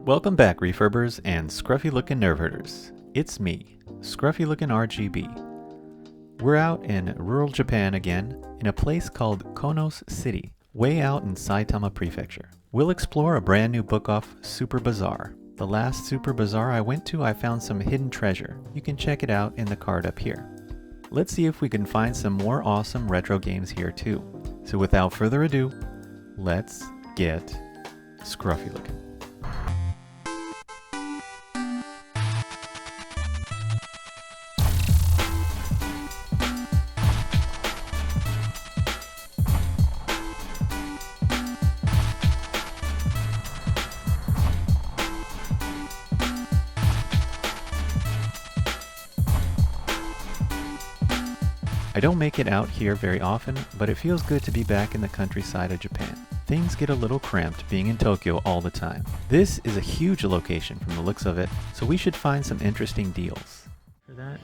Welcome back, refurbers and scruffy-looking nerve herders. It's me, scruffy-looking RGB. We're out in rural Japan again, in a place called Konosu City, way out in Saitama Prefecture. We'll explore a brand new Bookoff Super Bazaar. The last Super Bazaar I went to, I found some hidden treasure. You can check it out in the card up here. Let's see if we can find some more awesome retro games here too. So without further ado, let's get scruffy looking. I don't make it out here very often, but it feels good to be back in the countryside of Japan. Things get a little cramped being in Tokyo all the time. This is a huge location from the looks of it, so we should find some interesting deals. For that,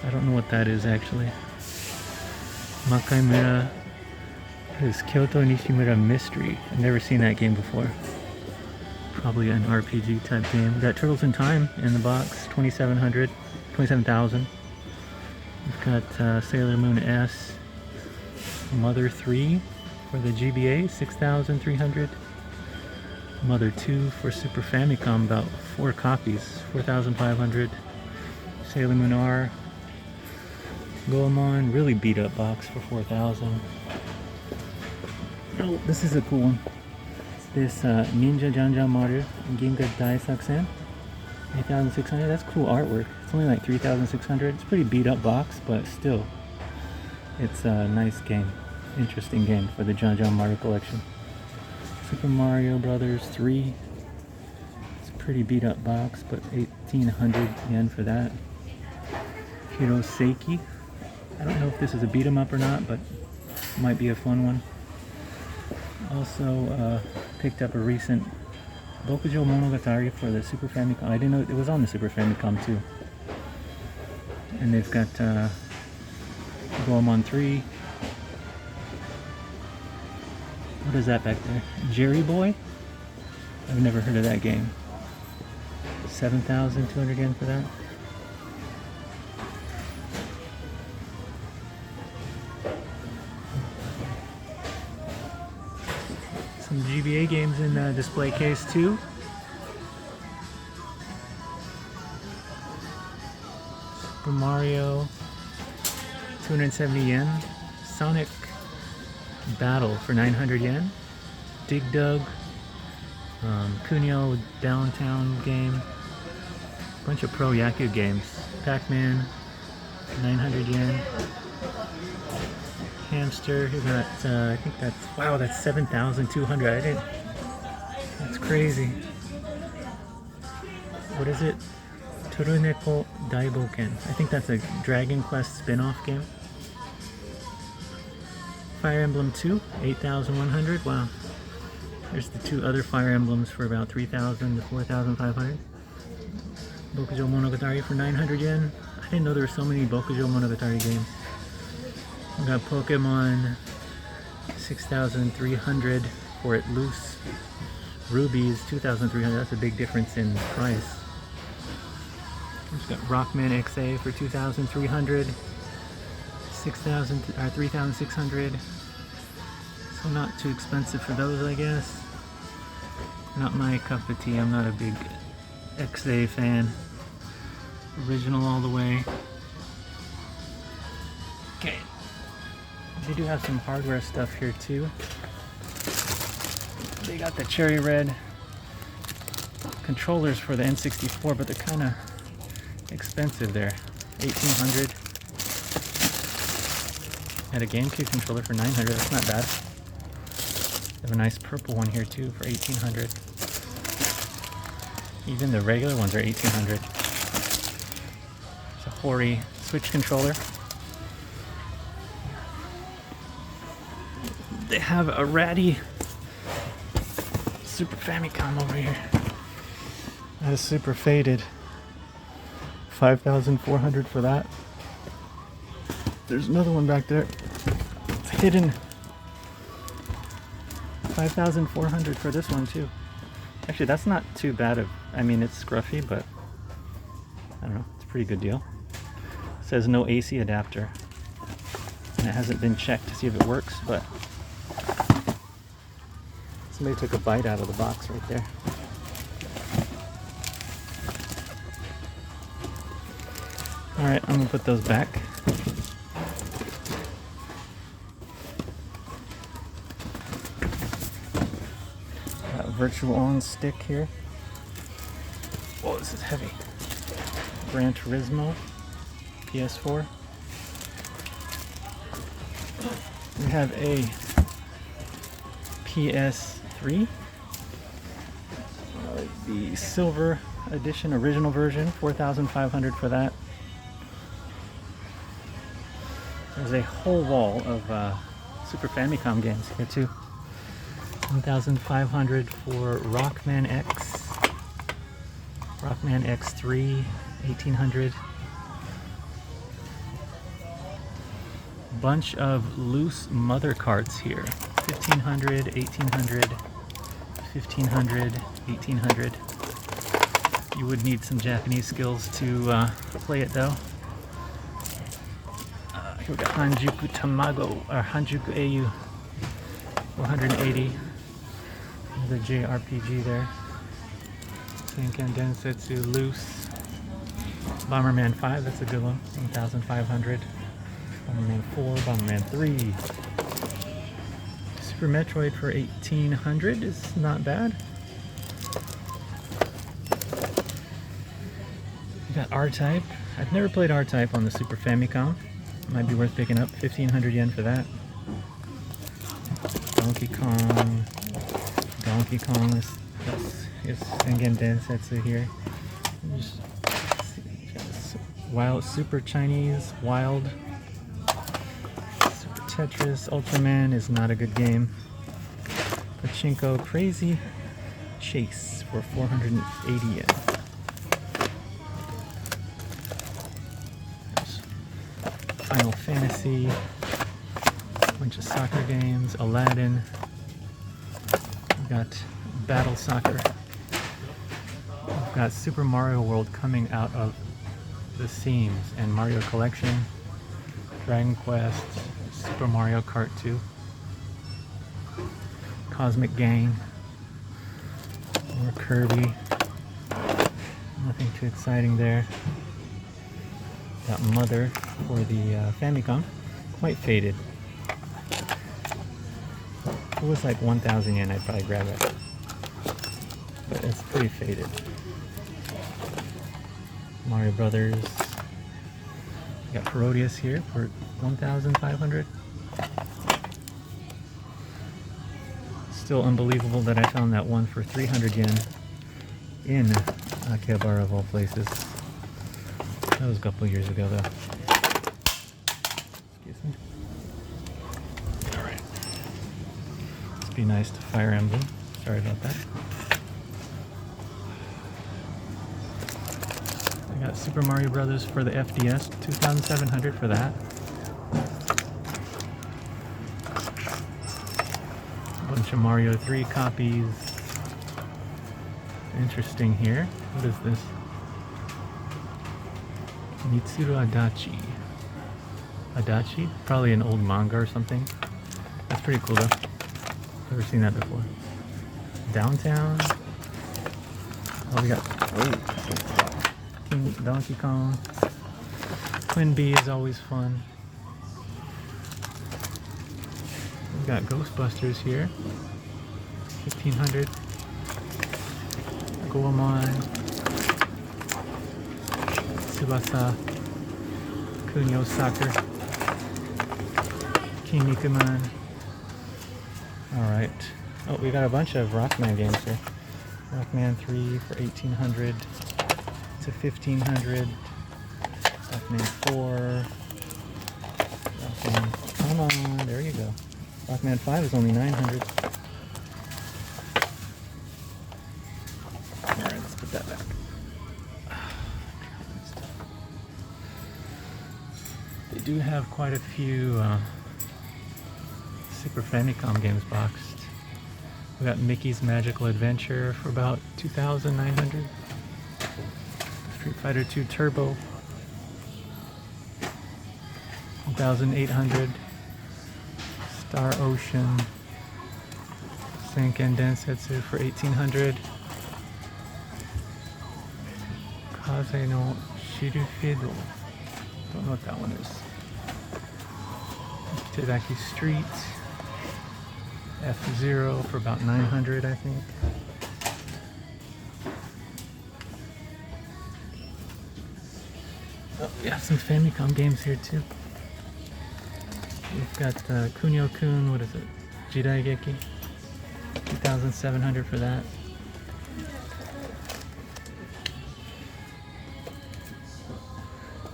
I don't know what that is actually. Makaimura is Kyoto Nishimura Mystery. I've never seen that game before. Probably an RPG type game. We got Turtles in Time in the box, 27,000. We've got Sailor Moon S, Mother 3 for the GBA, 6,300. Mother 2 for Super Famicom, about 4 copies, 4,500. Sailor Moon R, Goemon, really beat up box for 4,000. Oh, this is a cool one. This Ninja Janjan Maru Ginga Dai Sakusen, 8,600. That's cool artwork. It's only like 3,600. It's a pretty beat up box, but still, it's a nice game. Interesting game for the Janjan Maru collection. Super Mario Brothers 3. It's a pretty beat up box, but 1,800 yen for that. Hiroseki. I don't know if this is a beat 'em up or not, but it might be a fun one. Also picked up a recent Bokujo Monogatari for the Super Famicom. I didn't know it was on the Super Famicom too. And they've got Goemon 3. What is that back there? Jerry Boy? I've never heard of that game. 7,200 yen for that. Some GBA games in the display case too. Super Mario, 270 yen. Sonic Battle for 900 yen. Dig Dug, Kunio Downtown game. Bunch of Pro Yaku games. Pac-Man, 900 yen. Hamster, who got, I think that's, wow, that's 7,200. That's crazy. What is it? Toruneko Daiboken. I think that's a Dragon Quest spin-off game. Fire Emblem 2, 8,100. Wow. There's the 2 other Fire Emblems for about 3,000 to 4,500. Bokujo Monogatari for 900 yen. I didn't know there were so many Bokujo Monogatari games. We got Pokemon, 6,300 for it loose. Rubies, 2,300. That's a big difference in price. We've got Rockman XA for 2,300. 3,600. So not too expensive for those, I guess. Not my cup of tea. I'm not a big XA fan. Original all the way. Okay. They do have some hardware stuff here too. They got the cherry red controllers for the N64, but they're kind of expensive there. 1,800. Had a GameCube controller for 900. That's not bad. They have a nice purple one here too for 1,800. Even the regular ones are 1,800. It's a Hori Switch controller. They have a ratty Super Famicom over here. That is super faded. 5,400 for that. There's another one back there. It's hidden. 5,400 for this one too. Actually, that's not too bad I mean, it's scruffy, but I don't know, it's a pretty good deal. It says no AC adapter. And it hasn't been checked to see if it works, but somebody took a bite out of the box right there. Alright, I'm gonna put those back. Got a virtual on stick here. Whoa, this is heavy. Gran Turismo, PS4. We have a PS3. The silver edition, original version, 4,500 for that. There's a whole wall of Super Famicom games here too. 1,500 for Rockman X, Rockman X3, 1,800. Bunch of loose mother carts here. 1,500, 1,800, 1,500, 1,800. You would need some Japanese skills to play it though. We got Hanjuku Tamago, or Hanjuku Eiyu, 180. The JRPG there. Senken Densetsu Loose. Bomberman 5, that's a good one, 1,500. Bomberman 4, Bomberman 3. Super Metroid for 1,800 is not bad. We got R-Type. I've never played R-Type on the Super Famicom. Might be worth picking up. 1,500 yen for that. Donkey Kong. Donkey Kong is Sengen Densetsu here. Just Wild Super Chinese Wild. Super Tetris. Ultraman is not a good game. Pachinko Crazy Chase for 480 yen. Final Fantasy, a bunch of soccer games, Aladdin, we've got Battle Soccer, we've got Super Mario World coming out of the seams, and Mario Collection, Dragon Quest, Super Mario Kart 2, Cosmic Gang, more Kirby, nothing too exciting there. Got Mother for the Famicom, quite faded. If it was like 1,000 yen, I'd probably grab it, but it's pretty faded. Mario Brothers. We got Parodius here for 1,500. Still unbelievable that I found that one for 300 yen in Akihabara of all places. That was a couple years ago though. Excuse me. Alright. Must be nice to Fire Emblem. Sorry about that. I got Super Mario Brothers for the FDS, 2,700 for that. A bunch of Mario 3 copies. Interesting here. What is this? Mitsuru Adachi. Adachi? Probably an old manga or something. That's pretty cool though. Never seen that before. Downtown. Oh, we got King Donkey Kong. Queen Bee is always fun. We got Ghostbusters here. 1,500. Goemon. Tsubasa, Kunio Soccer, Kinnikuman. Alright. Oh, we got a bunch of Rockman games here. Rockman 3 for 1,800 to 1,500. Rockman 4. Rockman, come on, there you go. Rockman 5 is only 900. Alright, let's put that back. They do have quite a few Super Famicom games boxed. We got Mickey's Magical Adventure for about 2,900. Street Fighter 2 Turbo, 1,800. Star Ocean, Senken Densetsu for 1,800. Kaze no Shirufido. Don't know what that one is. Tedaki Street, F-Zero for about 900, I think. Oh, we have some Famicom games here too. We've got Kunio-kun, what is it? Jidaigeki, 2,700 for that.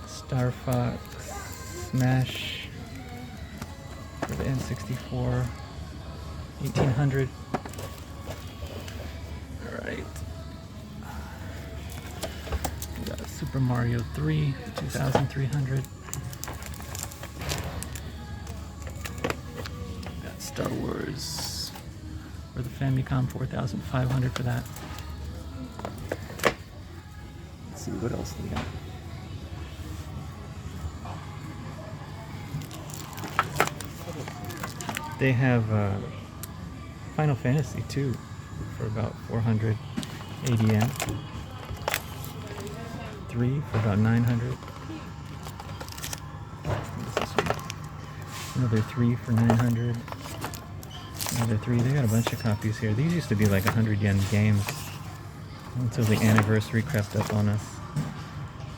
Star Fox Smash for the N64, 1,800. Alright. We got Super Mario 3, 2,300. Got Star Wars for the Famicom, 4,500 for that. Let's see what else we got. They have Final Fantasy 2 for about 400 ADM. 3 for about 900. Another 3 for 900. Another 3. They got a bunch of copies here. These used to be like 100 yen games until the anniversary crept up on us.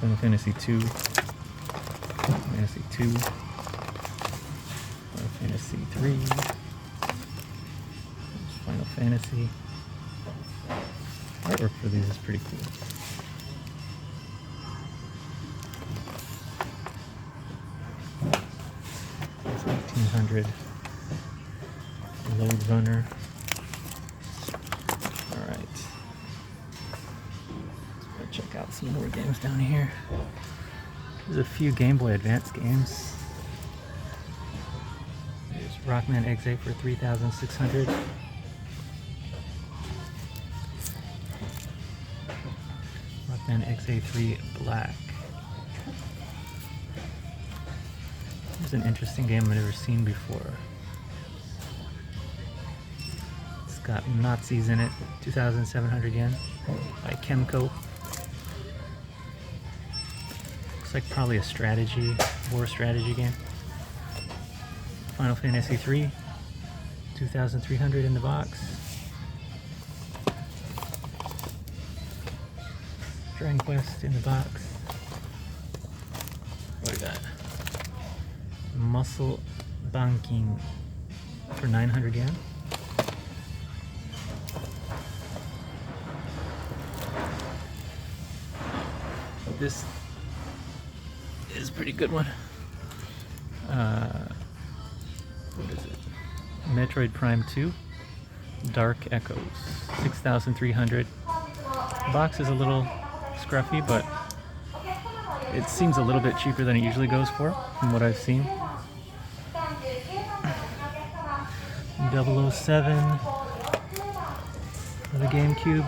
Final Fantasy 2. Fantasy 2. Fantasy 3, Final Fantasy. Artwork for these is pretty cool. It's 1,800. Load Runner. Alright. Let's go check out some more games down here. There's a few Game Boy Advance games. Rockman Exe for 3,600. Rockman Exe 3 Black. Here's an interesting game I've never seen before. It's got Nazis in it, 2,700 yen by Chemco. Looks like probably a strategy, war strategy game. Final Fantasy 3, 2,300 in the box. Dragon Quest in the box. What do we got? Muscle Banking for 900 yen. This is a pretty good one. What is it? Metroid Prime 2, Dark Echoes, 6,300. The box is a little scruffy, but it seems a little bit cheaper than it usually goes for, from what I've seen. 007 for the GameCube.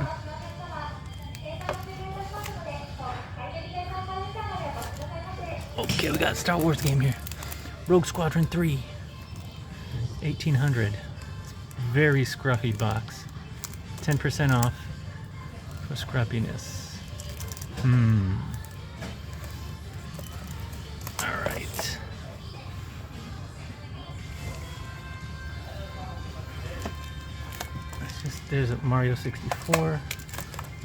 Okay, we got a Star Wars game here. Rogue Squadron 3. 1,800. Very scruffy box. 10% off for scruffiness. Alright. There's a Mario 64.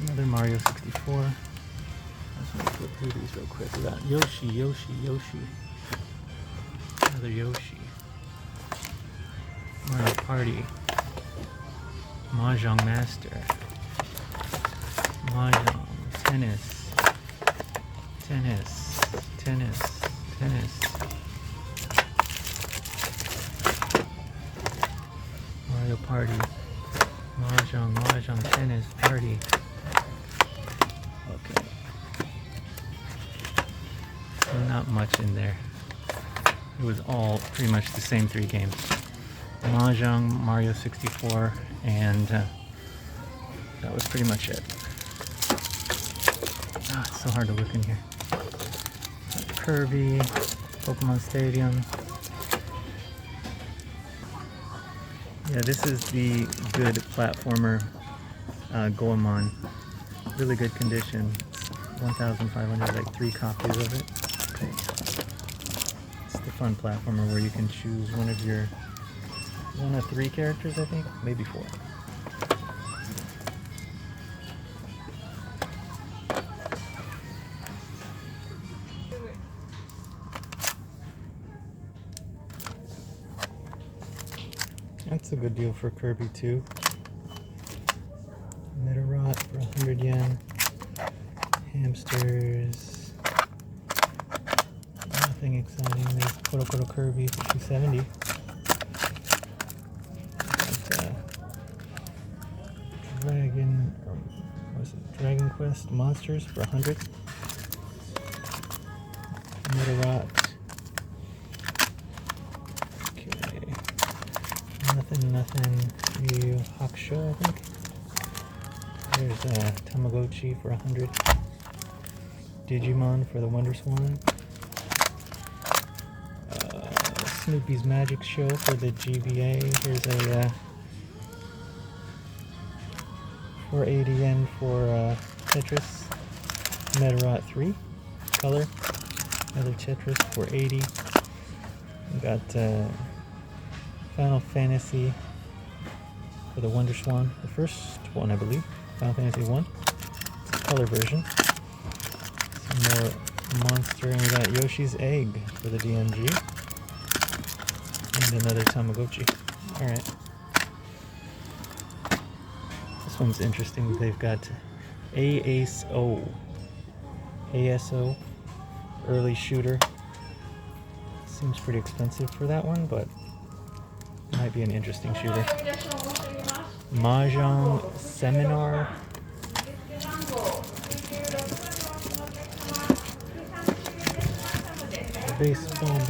Another Mario 64. I just want to flip through these real quick. We got Yoshi. Another Yoshi. Mario Party. Mahjong Master. Mahjong. Tennis. Mario Party. Mahjong, tennis, party. Okay. Not much in there. It was all pretty much the same 3 games. Mahjong, Mario 64, and that was pretty much it. Ah, it's so hard to look in here. Kirby, Pokemon Stadium. Yeah, this is the good platformer Goemon. Really good condition. It's 1,500, like 3 copies of it. Okay. It's the fun platformer where you can choose one of 3 characters, I think, maybe 4. That's a good deal for Kirby too. Metarot for 100 yen. Hamsters. Nothing exciting. There's Koto Kirby for 270. Dragon Quest Monsters for 100. Metarot. Okay. Nothing. Yu Hakusho, I think. There's Tamagotchi for 100. Digimon for the Wonder Swan. Snoopy's Magic Show for the GBA. Here's a 480 yen for Tetris. Metarot 3 color. Another Tetris for 80. We got Final Fantasy for the Wonder Swan. The first one, I believe. Final Fantasy 1. It's a color version. Some more monster, and we got Yoshi's Egg for the DMG. And another Tamagotchi. Alright. This one's interesting. They've got ASO. ASO. Early shooter. Seems pretty expensive for that one, but might be an interesting shooter. Mahjong Seminar. Baseball.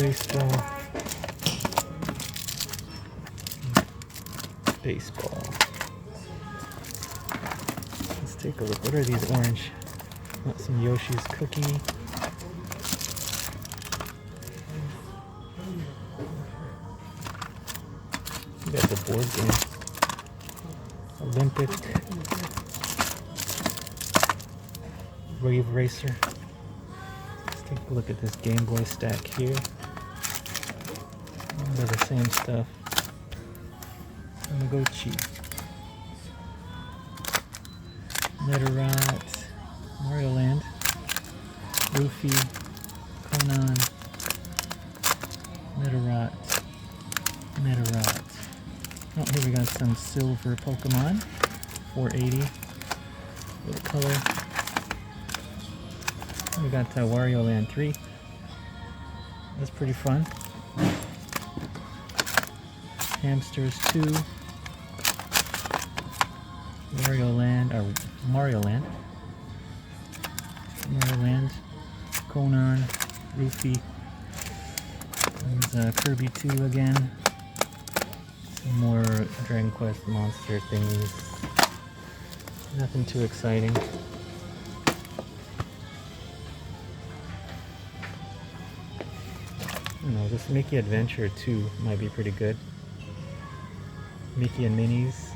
Let's take a look. What are these orange? Got some Yoshi's Cookie. We got the board game. Olympic. Wave Racer. Let's take a look at this Game Boy stack here. They're the same stuff. Tamagotchi. Metarot. Mario Land. Luffy. Conan. Metarot. Oh, here we got some silver Pokemon. 480. What color? We got Wario Land 3. That's pretty fun. Hamsters 2. Mario Land. Conan. Luffy. There's Kirby 2 again. Some more Dragon Quest monster thingies. Nothing too exciting. I don't know, this Mickey Adventure 2 might be pretty good. Mickey and Minnie's.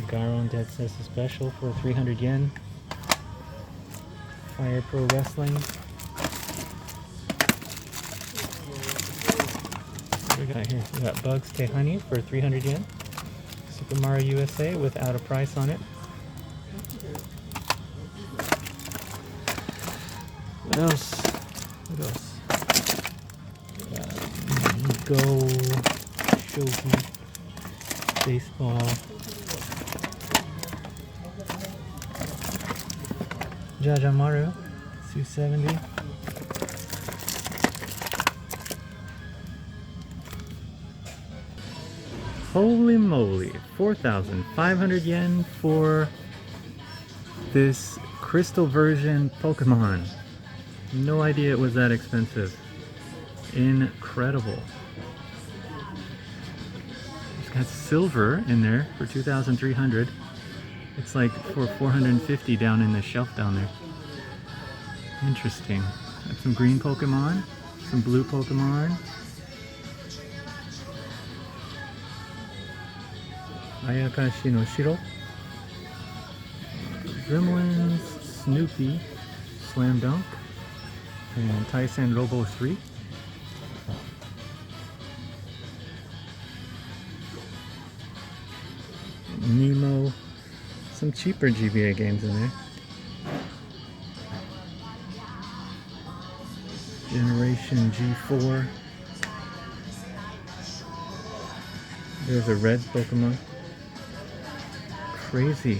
Garon Dead Sister Special for 300 yen. Fire Pro Wrestling. What do we got here? We got Bugs K Honey for 300 yen. Super Mario USA without a price on it. What else? Go Shogi Baseball. Jajamaru 270. Holy moly, 4,500 yen for this crystal version Pokemon. No idea it was that expensive. Incredible. got silver in there for 2,300. It's like for 450 down in the shelf down there. Interesting. Got some green Pokemon, some blue Pokemon. Ayakashi no Shiro. Gremlins, Snoopy, Slam Dunk, and Tyson Robo 3. Nemo, some cheaper GBA games in there. Generation G4. There's a red Pokemon. Crazy.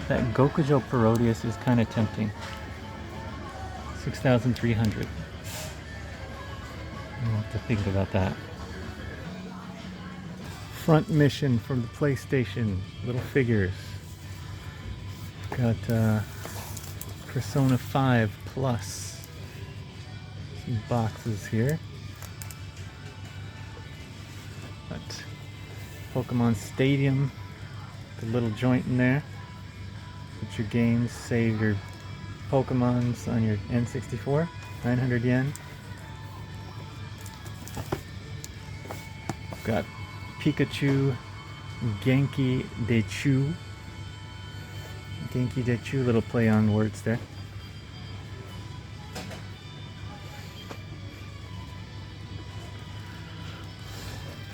That Gokujo Parodius is kind of tempting. 6,300. I'll have to think about that. Front mission from the PlayStation. Little figures. Got Persona 5 Plus. Some boxes here. Got Pokemon Stadium. The little joint in there. Put your games, save your Pokemons on your N64. 900 yen. Got Pikachu, Genki Dechu. Genki Dechu, little play on words there.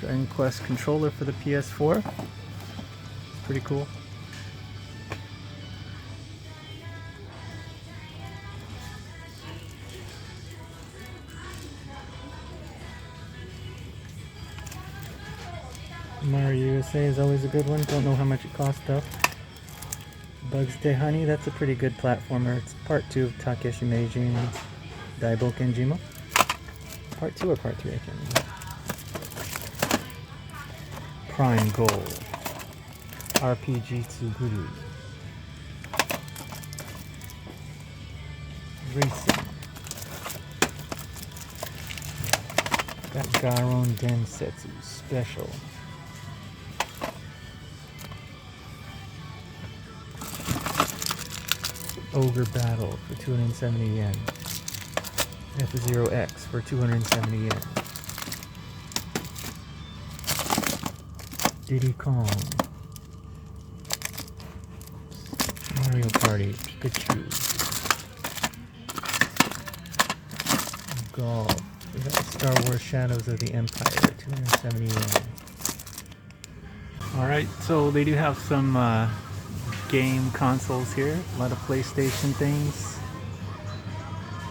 Dragon Quest controller for the PS4. Pretty cool. Mario USA is always a good one. Don't know how much it costs though. Bugs Day Honey, that's a pretty good platformer. It's part 2 of Takeshi Meiji and Daibo Kenjima. Part 2 or part 3, I can't remember. Prime Gold. RPG Tsuguru. Racing. Got Garon Densetsu Special. Ogre Battle for 270 yen. F-Zero X for 270 yen. Diddy Kong. Mario Party Pikachu. Golf. We got Star Wars Shadows of the Empire, 270 yen. Alright, so they do have some game consoles here. A lot of PlayStation things.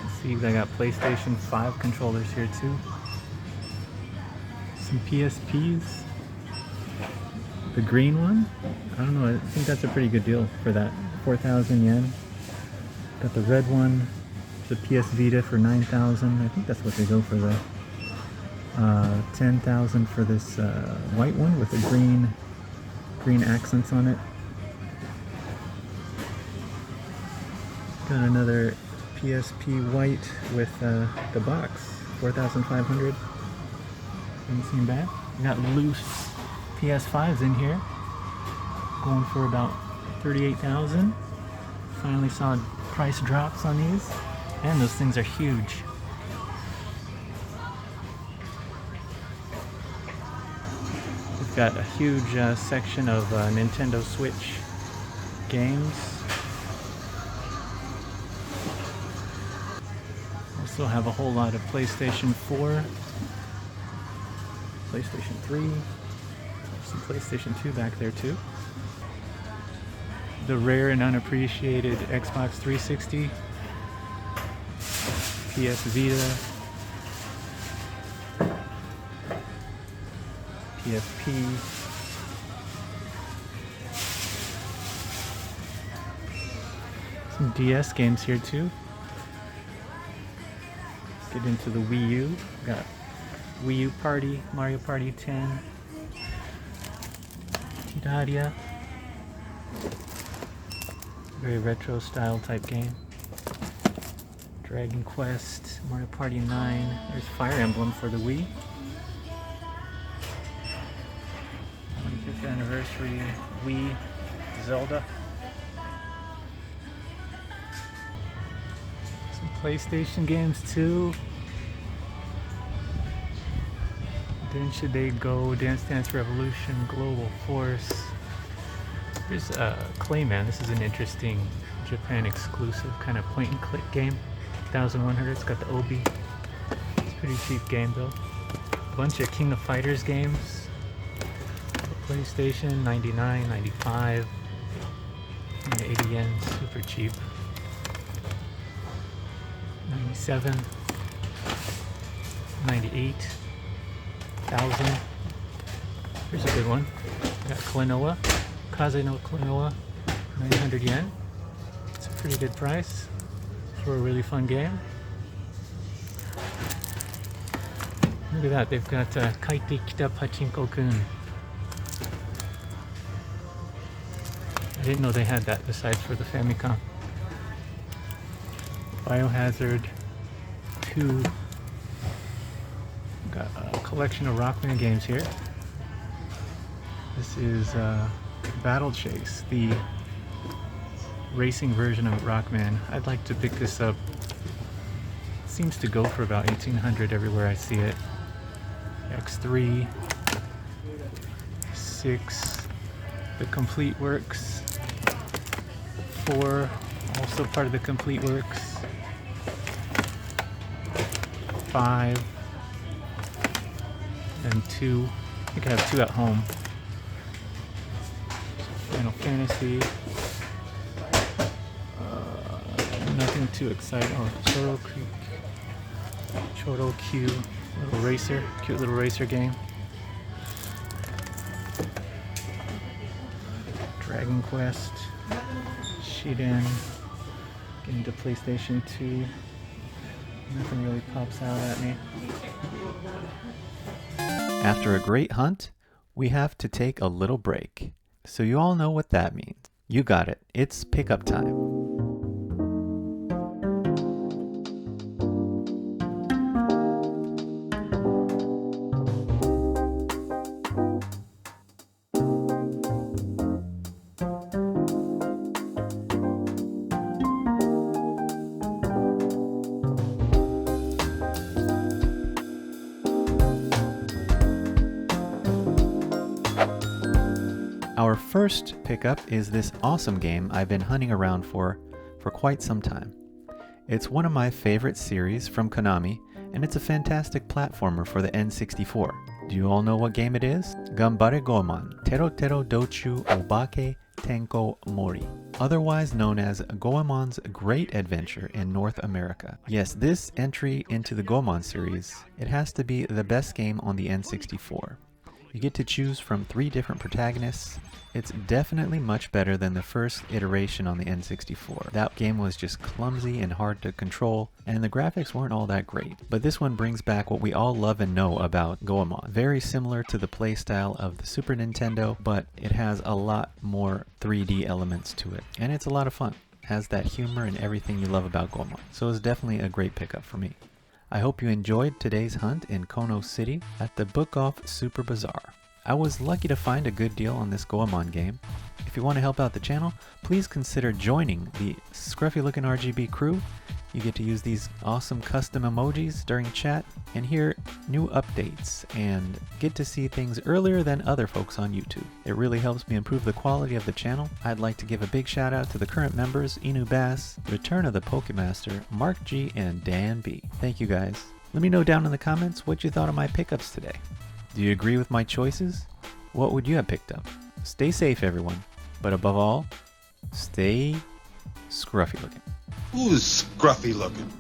Let's see, I got PlayStation 5 controllers here too. Some PSPs. The green one? I don't know, I think that's a pretty good deal for that. 4,000 yen. Got the red one, the PS Vita for 9,000. I think that's what they go for though. 10,000 for this white one with the green accents on it. Got another PSP white with the box, 4,500. Doesn't seem bad. We got loose PS5s in here, going for about 38,000. Finally saw price drops on these, and those things are huge. We've got a huge section of Nintendo Switch games. Also have a whole lot of PlayStation 4, PlayStation 3, some PlayStation 2 back there too. The rare and unappreciated Xbox 360, PS Vita, PSP, some DS games here too. Get into the Wii U. Got Wii U Party, Mario Party 10, Terraria. Very retro style type game. Dragon Quest, Mario Party 9. There's Fire Emblem for the Wii. anniversary Wii Zelda. Some PlayStation games too. Densha They Go, Dance Dance Revolution, Global Force. There's Clayman. This is an interesting Japan exclusive kind of point and click game. 1100. It's got the Obi. It's a pretty cheap game though. A bunch of King of Fighters games. PlayStation, 99, 95, and 80 yen, super cheap. 97, 98, 1000. Here's a good one. Got Klonoa, Kaze no Klonoa, 900 yen. It's a pretty good price for a really fun game. Look at that, they've got Kaite Kita Pachinko-kun. I didn't know they had that besides for the Famicom. Biohazard 2. Got a collection of Rockman games here. This is Battle Chase, the racing version of Rockman. I'd like to pick this up. It seems to go for about 1800 everywhere I see it. X3, 6, the Complete Works, 4, also part of the Complete Works, 5, and 2. I think I have 2 at home. Final Fantasy. Nothing too exciting. Oh, Choro Q. Little racer, cute little racer game. Dragon Quest, Shiden, getting to PlayStation 2. Nothing really pops out at me. After a great hunt, we have to take a little break. So you all know what that means. You got it. It's pickup time. Our first pickup is this awesome game I've been hunting around for quite some time. It's one of my favorite series from Konami, and it's a fantastic platformer for the N64. Do you all know what game it is? Ganbare Goemon, Tero Tero Dochu Obake Tenko Mori, otherwise known as Goemon's Great Adventure in North America. Yes, this entry into the Goemon series, it has to be the best game on the N64. You get to choose from 3 different protagonists. It's definitely much better than the first iteration on the N64. That game was just clumsy and hard to control, and the graphics weren't all that great. But this one brings back what we all love and know about Goemon. Very similar to the playstyle of the Super Nintendo, but it has a lot more 3D elements to it. And it's a lot of fun. It has that humor and everything you love about Goemon. So it's definitely a great pickup for me. I hope you enjoyed today's hunt in Konosu City at the Bookoff Super Bazaar. I was lucky to find a good deal on this Goemon game. If you want to help out the channel, please consider joining the scruffy looking RGB crew. You get to use these awesome custom emojis during chat and hear new updates and get to see things earlier than other folks on YouTube. It really helps me improve the quality of the channel. I'd like to give a big shout out to the current members, Inu Bass, Return of the Pokemaster, Mark G, and Dan B. Thank you guys. Let me know down in the comments what you thought of my pickups today. Do you agree with my choices? What would you have picked up? Stay safe, everyone. But above all, stay scruffy looking. Who's scruffy looking?